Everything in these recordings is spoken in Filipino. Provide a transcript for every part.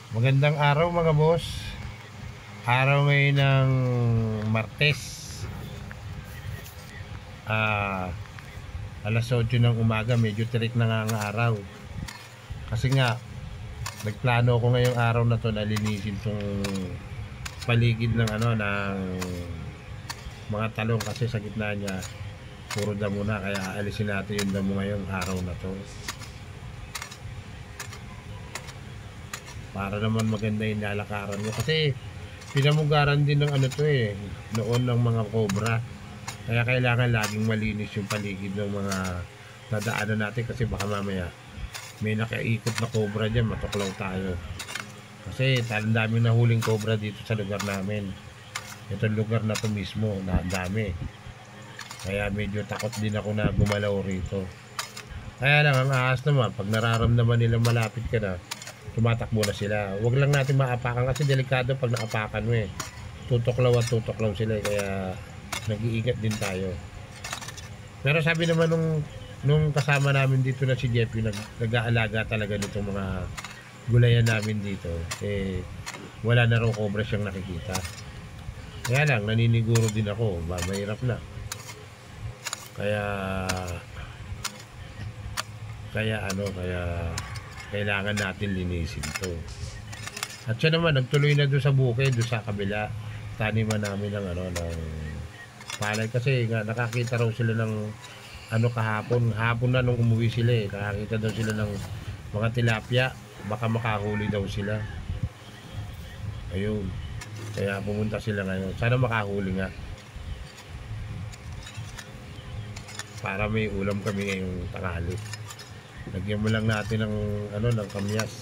Magandang araw mga boss. Araw ngayon ng Martes. Alas 8 ng umaga, medyo tirik na nga ang araw. Kasi nga, nagplano ako ngayong araw na to na linisin tong paligid ng ng mga talong kasi sa gitna niya puro damo na, kaya aalisin natin yung damo ngayong araw na to. Para naman maganda yung lalakaran mo kasi pinamugaran din ng noon ng mga cobra, kaya kailangan laging malinis yung paligid ng mga nadaanan natin kasi baka mamaya may nakaikot na cobra dyan, matuklaw tayo kasi ang daming nahuling cobra dito sa lugar namin. Itong lugar na to mismo na dami, kaya medyo takot din ako na gumalaw rito. Kaya lang ang ahas naman, pag nararamdaman nilang malapit ka na, tumatakbo na sila. Huwag lang natin maapakan kasi delikado pag naapakan mo eh. Tutuklaw at tutuklaw sila eh. Kaya nag-iingat din tayo. Pero sabi naman nung kasama namin dito na si Jeff, yung nag-aalaga talaga nitong mga gulayan namin dito, eh wala na raw cobra siyang nakikita. Kaya lang naniniguro din ako, mahirap na. Kaya kailangan natin linisin to. At siya naman nagtuloy na doon sa bukid, doon sa kabila, taniman namin ng ng palay kasi nga nakakita raw sila ng hapon na nung umuwi sila eh. Nakakita daw sila ng mga tilapia, baka makahuli daw sila. Ayun, kaya pumunta sila ngayon, sana makahuli nga para may ulam kami ngayong tanghali. Lagyan mo lang natin ng ng kamyas.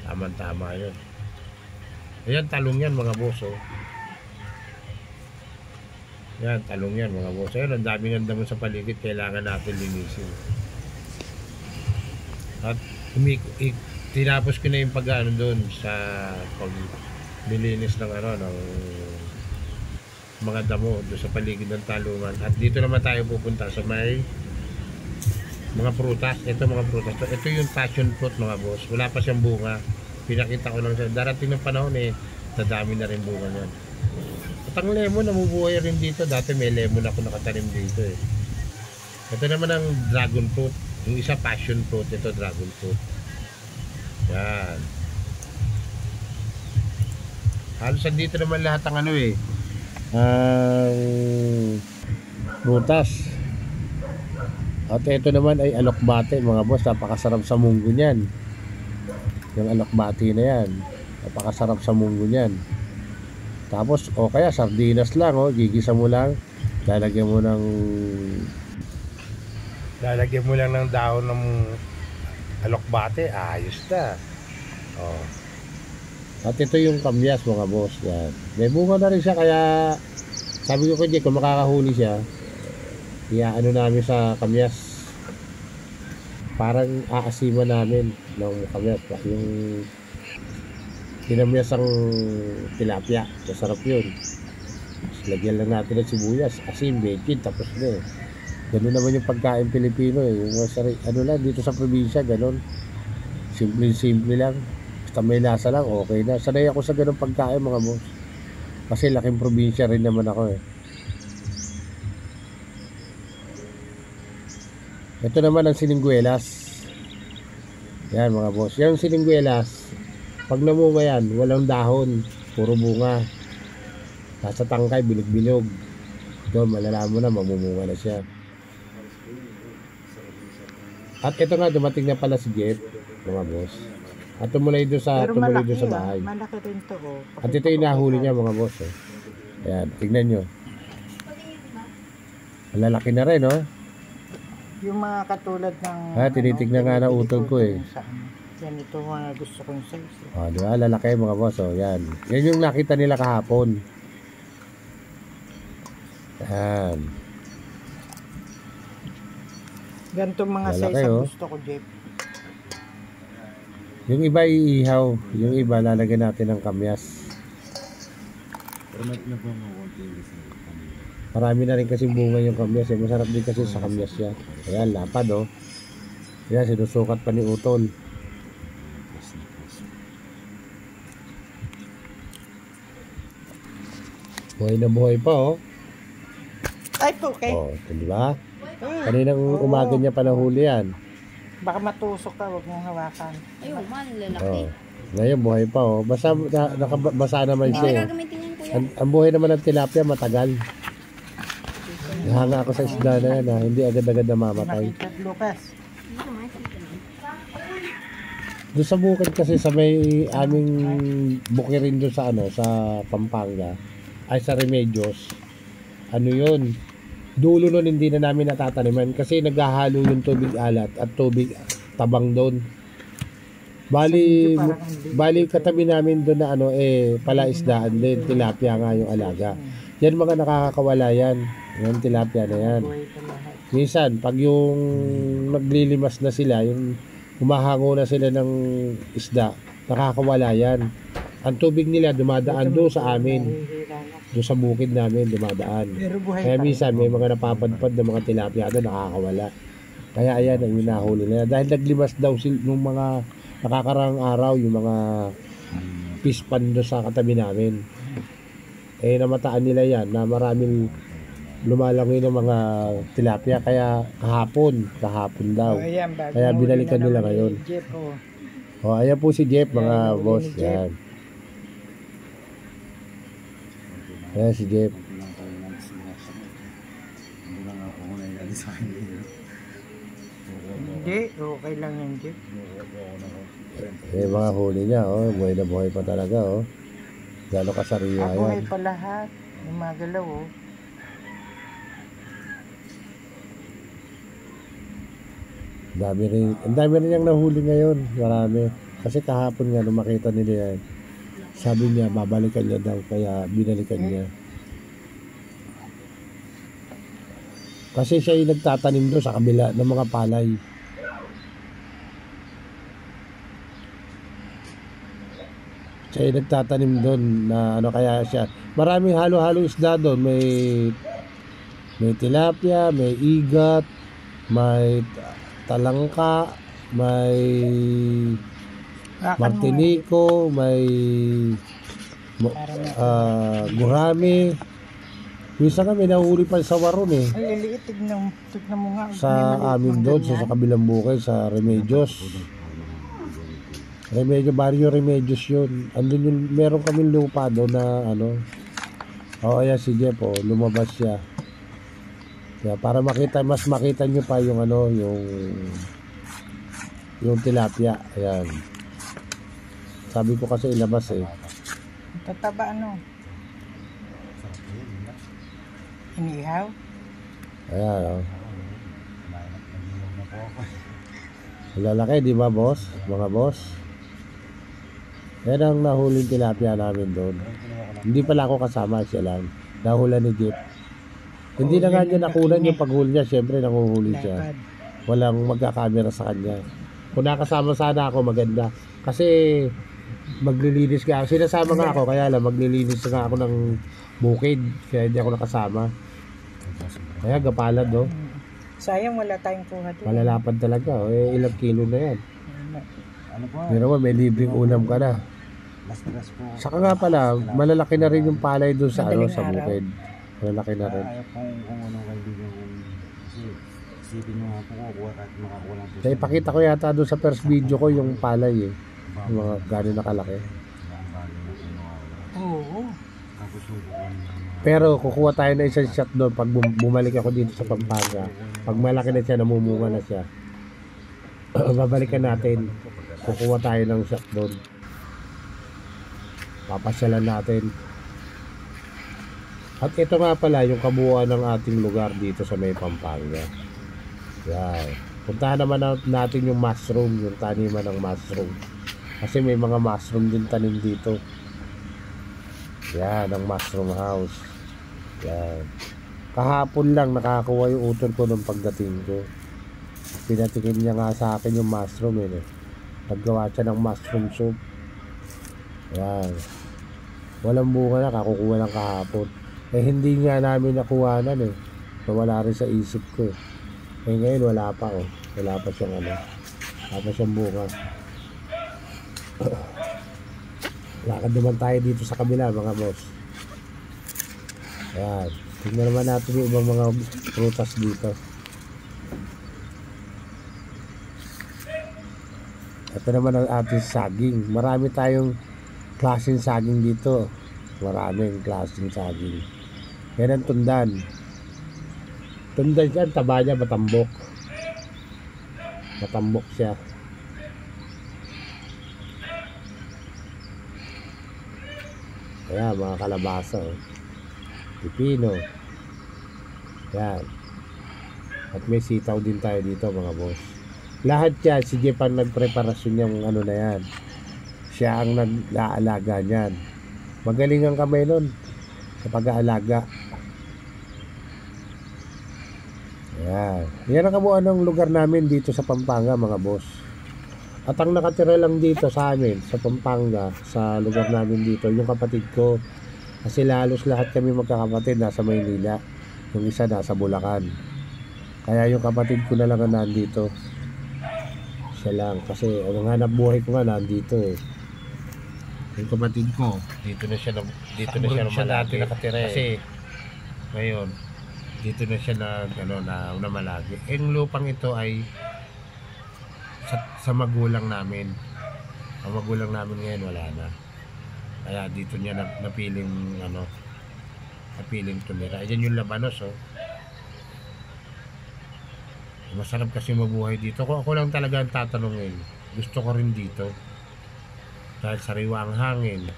Tama-tama 'yon. Ayan, talong yan mga boss oh. Yan, talong yan mga boss. Ayan, ang daming andamo sa paligid, kailangan natin linisin. At tinapos ko na yung doon sa paglilinis ng ng mga damo doon sa paligid ng talungan. At dito naman tayo pupunta sa may mga prutas. Ito mga prutas. Ito yung passion fruit mga boss. Wala pa siyang bunga. Pinakita ko lang siya. Darating ng panahon eh, nadami na rin bunga niyan. At ang lemon, namubuhay rin dito. Dati may lemon ako nakatanim dito eh. Ito naman ang dragon fruit. Yung isa passion fruit, ito dragon fruit. Yan. Halos dito naman lahat ang prutas. At ito naman ay alokbate mga boss, napakasarap sa munggo niyan. Yung alokbate na yan, napakasarap sa munggo niyan. Tapos o kaya sardinas lang gigisa mo lang, lalagyan mo lang ng dahon ng alokbate, ayos na. At ito yung kamyas mga boss, yan. May bunga na rin siya, kaya sabi ko kung makakahuli siya, namin sa kamyas, parang aasiman namin ng kamyas, yung kinamyas ang tilapia, masarap yun. Lagyan lang natin ng sibuyas, asin, bacon, tapos na eh. Ganun naman yung pagkain Pilipino eh. Yung lang dito sa probinsya, ganun simple lang, basta may lasa lang, okay na. Sanay ako sa ganun pagkain mga boss, kasi laking probinsya rin naman ako eh. Ito naman ang siningguelas. Yan mga boss. Yan ang siningguelas. Pag namunga yan, walang dahon, puro bunga. Nasa tangkay, bilog-bilog. Ito, malalaman mo na, mamumunga na siya. At ito nga, dumating na pala si Jeff, mga boss. At tumuloy doon sa bahay. Malaki rin to At ito yung nahuli niya mga boss. Ayan, tignan nyo. Malalaki na rin yung mga katulad ng tinitignan nga na utol ko eh. Yan, ito mga gusto kong size diba, lalaki mga boss yan. Yan yung nakita nila kahapon. Yan. ganitong mga lalaki, size ang gusto ko, Jeff. Yung iba iihaw, yung iba lalagyan natin ng kamyas. Marami na rin kasi bunga yung kamyas eh. Masarap din kasi sa kamyas yan. Ayan, lapad Ayan, sinusukat pa ni Utol. Buhay na buhay pa, oh. Ay po, okay. Oh, di ba? Kaninang umaga niya pa nahuli yan. Baka matusok ka, huwag mong hawakan. Ayun, man, lalaki. Oh. Ngayon, buhay pa, oh. Nakabasa naman siya, eh. Gagamitin yan, kuya. Ang buhay naman ng tilapia, matagal. Nahanga ako sa isda na yan, ha. Hindi agad-agad namamatay. Makita, Lucas. Doon sa bukid kasi sa may aming bukirin doon sa ano, sa Pampanga, ay sa Remedios. Ano yun? Dulo nun hindi na namin natataniman kasi naghahalo yung tubig alat at tubig tabang doon. Bali katabi namin doon na ano palaisdaan din, tilapia nga yung alaga. Yan mga nakakawala yan. Yung tilapia na yan. Buhay pa lahat. Minsan, pag yung naglilimas na sila, yung humahango na sila ng isda, nakakawala yan. Ang tubig nila dumadaan doon sa amin. Nahihira na. Doon sa bukid namin dumadaan. Pero buhay Kaya pa. minsan may mga napapadpad na mga tilapia doon nakakawala. Kaya ayan ang hinahuli nila. Dahil naglimas daw nung mga nakakarang araw yung mga pispan doon sa katabi namin. Namataan nila yan na maraming lumalangoy ng mga tilapia. Kaya kahapon daw. Ayan, Kaya binalikan nila ngayon. Jeff, oh. O ayan po si Jeff mga Ayan, huli boss. ni Jeff. Yan. Ayan si Jeff. Hindi, okay lang yan, Jeff. Mga huli niya, oh, buhay na buhay pa talaga, oh. Gano'ng kasariwa Buhay yan. pa lahat. Yung mga galaw, oh. Ang dami rin niyang nahuli ngayon, marami. Kasi kahapon nga, nung makita nila yan, sabi niya, babalikan niya daw, kaya binalikan niya. Kasi siya yung nagtatanim doon sa kabila ng mga palay. Siya yung nagtatanim doon na ano kaya siya. Maraming halo-halo isda doon. May tilapia, may igat, may talangka, may martinico, may gurami. Minsan kami nahuli pa sa waron eh. Ay, liliit. Tignan mo nga. Sa amin doon, sa kabilang bukid, sa Remedios. Barrio Remedios yun. Andun yung, meron kaming lupa doon na ano. Ayan si Jeff, lumabas siya. Kaya para mas makita nyo pa yung ano, yung tilapia. Ayan. Sabi ko kasi ilabas eh. Tataba ano? Inihaw? Ayan, Lalaki, di ba, boss? Mga boss? Yan ang nahuling tilapia namin doon. Hindi pala ako kasama, siya lang. Nahula ni Jeep. Hindi na nga niya nakunan yung paghuli niya. Siyempre, nanguhuli siya. Walang magkakamera sa kanya. Kung nakasama sana ako, maganda. Kasi maglilinis ka. Sinasama nga ako, kaya lang maglilinis nga ako ng bukid. Kaya hindi ako nakasama. Kaya gapalad, no? Sayang wala tayong kuha doon. Malalapad talaga. Ilang kilo na yan. Pero may libreng ulam ka na. Saka nga pala, malalaki na rin yung palay doon sa ano, sa bukid. Malalaki na rin. Kaya ipakita ko yata doon sa first video ko yung palay eh. Yung mga gano'n nakalaki. Oo. Pero kukuha tayo na isang shot doon pag bumalik ako dito sa Pampanga. Pag malaki na siya, namumunga na siya. Babalikan natin. Kukuha tayo ng shot doon. Papasyalan natin. At ito nga pala yung kabuuan ng ating lugar dito sa may Pampanga. Yan. Puntahan naman natin yung mushroom, yung taniman ng mushroom. Kasi may mga mushroom din tanim dito. Yan, ang mushroom house. Yan. Kahapon lang nakakuha yung utol ko nung pagdating ko. Pinatikim niya nga sa akin yung mushroom eh. Naggawa siya ng mushroom soup. Yan. Walang bunga na, kakukuha lang kahapon. Hindi nga namin nakuhanan eh. Nawala rin sa isip ko eh. Ngayon wala pa oh. Wala pa siyang ano. Wala pa siyang bunga. Lakad naman tayo dito sa kabila mga boss. Ayan. Tingnan naman natin yung ibang mga prutas dito. Ito naman ang ating saging. Marami tayong klaseng saging dito. Maraming klaseng saging. Yan ang tundan. Tundan siya, taba niya, matambok. Matambok siya. Ayan, mga kalabasa. Oh. Pipino. Yan. At may sitaw din tayo dito, mga boss. Lahat yan, si Jeff ang nagpreparasyon yung ano na yan. Siya ang nag-aalaga niyan. Magaling ang kamay nun sa pag-aalaga. Ayan. Yan ang kabuuan ng lugar namin dito sa Pampanga, mga boss. At ang nakatira lang dito sa amin, sa Pampanga, sa lugar namin dito, yung kapatid ko. Kasi lalos lahat kami magkakapatid nasa Maynila. Yung isa nasa Bulacan. Kaya yung kapatid ko na lang ang nandito. Siya lang. Kasi ang hanap buhay ko nga nandito eh. Yung kapatid ko, dito na siya dati nakatira eh. Kasi ngayon, dito na siya na malagi. Yung lupang ito ay sa magulang namin. Ang magulang namin ngayon wala na. Kaya dito niya napiling tumira. Ayan yung Labanos, oh. Masarap kasi mabuhay dito. Kung ako lang talaga ang tatanungin, gusto ko rin dito. Dahil sariwa ang hangin.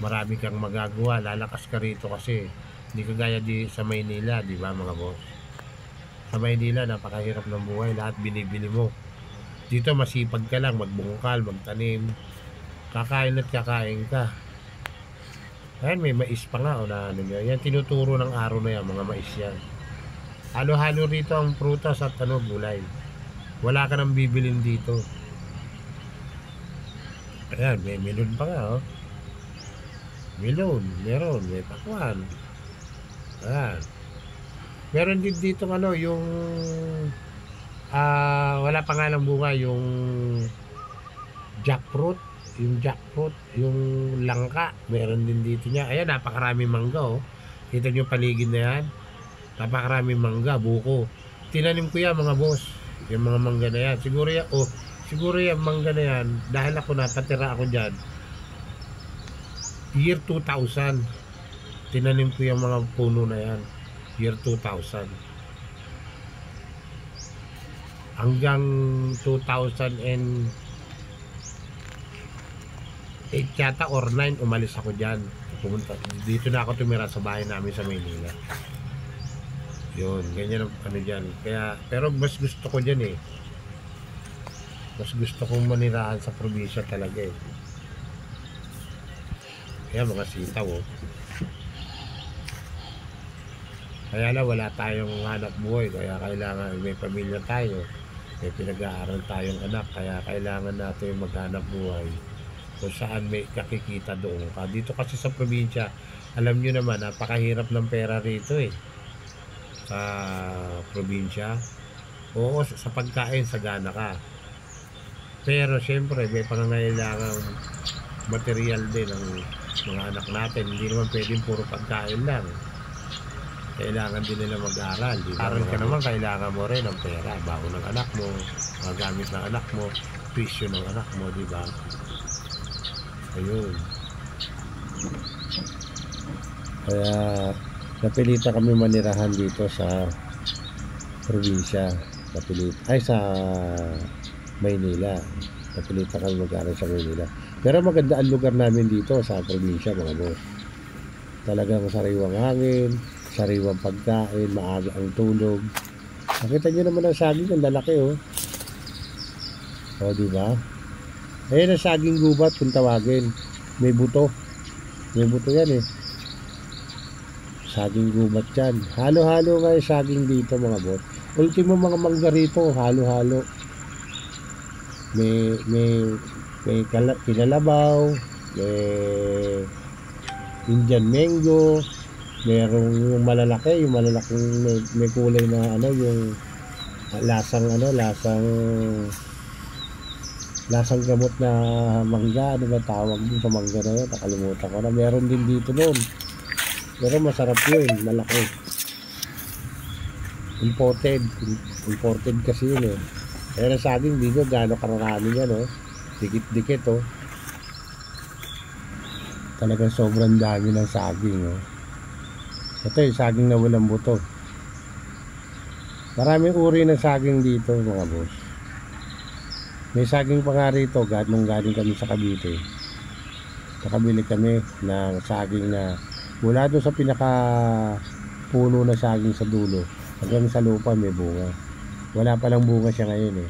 Marami kang magagawa. Lalakas ka rito kasi hindi kagaya sa Maynila, di ba mga boss? Sa Maynila, napakahirap ng buhay. Lahat binibili mo. Dito masipag ka lang, magbungkal, magtanim. Kakain at kakain ka. Ayan, may mais pa nga. O na, yan, tinuturo ng araw na yan, mga mais yan. Halo-halo rito ang prutas at gulay. Wala ka nang bibilin dito. Ayan, may melon pa nga, oh. Melon, meron, may pakwan. Ayan. Meron din dito yung wala pa nga ng bunga, yung jackfruit, yung langka, meron din dito niya. Ayan, napakarami mangga, oh. Kita nyo paligid na yan. Napakarami mangga, buko. Tinanim ko yan, mga boss. Yung mga mangga na yan. Siguro yung mangga na yan, dahil ako napatira ako dyan, year 2000. Tinanim ko yung mga puno na yan. Year 2000. Hanggang 2008 yata or 9, umalis ako dyan. Dito na ako tumira sa bahay namin sa Maynila. Yun, ganyan ang dyan. Kaya, pero mas gusto ko dyan eh. Mas gusto kong manirahan sa probinsya talaga eh. Kaya mga sitaw, oh. Kaya lang wala tayong hanap buhay. Kaya kailangan may pamilya tayo. May pinag-aaral tayong anak. Kaya kailangan natin maghanap buhay kung saan may kakikita doon. Dito kasi sa probinsya, alam nyo naman, napakahirap ng pera rito eh. Sa probinsya. Oo, sa pagkain, sagana ka. Pero syempre, may pangangailangang material din ng mga anak natin. Hindi naman pwedeng puro pagkain lang. Kailangan din nila mag-aral. Aral ka naman, kailangan mo rin ng pera. Bago ng anak mo, mga gamit ng anak mo, tuition ng anak mo, di ba? Ayun. Kaya napilitan kami manirahan dito sa probinsya. Sa Maynila. Napilitan kami mag-aral sa Maynila. Pero maganda ang lugar namin dito sa probinsya, mga boss. Talagang sariwang hangin, sariwang pagkain, maaga ang tulog. Nakita nyo naman ang saging, ang lalaki, oh. O, diba? Ayun ang saging gubat kung tawagin. May buto. May buto yan eh. Saging gubat yan. Halo-halo nga yung saging dito, mga bot. Ultimo mga mangga rito, halo-halo. May kinalabaw, may Indian mango, merong yung malalaking may kulay na yung lasang gamot na mangga. Ano ba tawag din sa mangga na yun? Nakalimutan ko na. Meron din dito noon. Pero masarap yun, malaki. Imported. Imported kasi yun eh. Pero saging dito, gano'ng karami yan, oh. Dikit-dikit, oh. Talagang sobrang dami ng saging, oh. Ito yung saging na walang buto. Maraming uri ng saging dito, mga boss. May saging pa nga rito, nung galing kami sa Cavite. Nakabili kami ng saging na mula doon sa pinaka puno na saging sa dulo hanggang sa lupa may bunga. Wala palang bunga siya ngayon eh.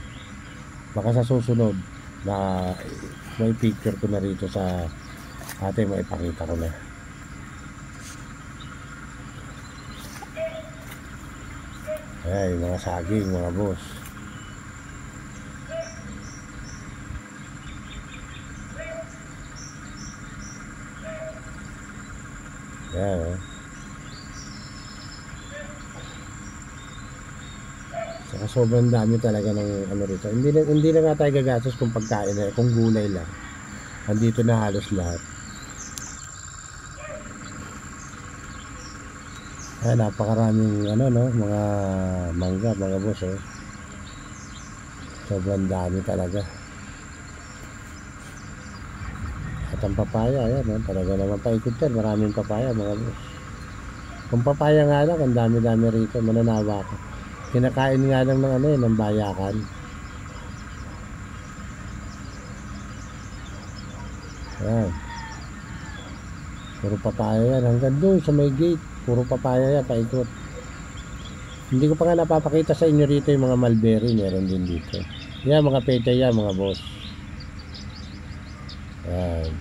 Baka sa susunod na may picture ko na rito sa ate, maipakita ko na. Ay, mga saging, mga boss. Yan, oh. Saka sobrang dami talaga ng ano rito. Hindi na nga tayo gagastos kung pagkain na, kung gulay lang. Andito na halos lahat. Ay, napakaraming ano, no, mga mangga, mga boss, oh. Sobrang dami talaga. At ang papaya, ayan, no, talaga naman paikot yan. Maraming papaya, mga boss. Kung papaya nga lang, ang dami-dami rito, mananawa ka. Kinakain nga lang ng ano, ng bayakan. Ayan. Puro papaya yan. Hanggang doon sa may gate. Puro papaya yan, paikot. Hindi ko pa nga napapakita sa inyo rito yung mga mulberry. Meron din dito. Yan, mga pecha yan, mga boss. Ayan.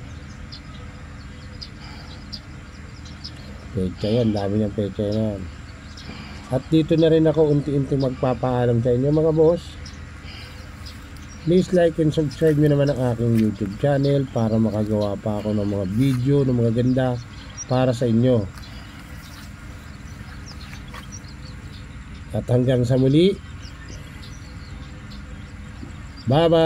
Pecha yan. Dami ng pecha yan. At dito na rin ako unti-unti magpapaalam sa inyo, mga boss. Please like and subscribe nyo naman ang aking YouTube channel para makagawa pa ako ng mga video, ng mga ganda para sa inyo. At hanggang sa muli, bye bye!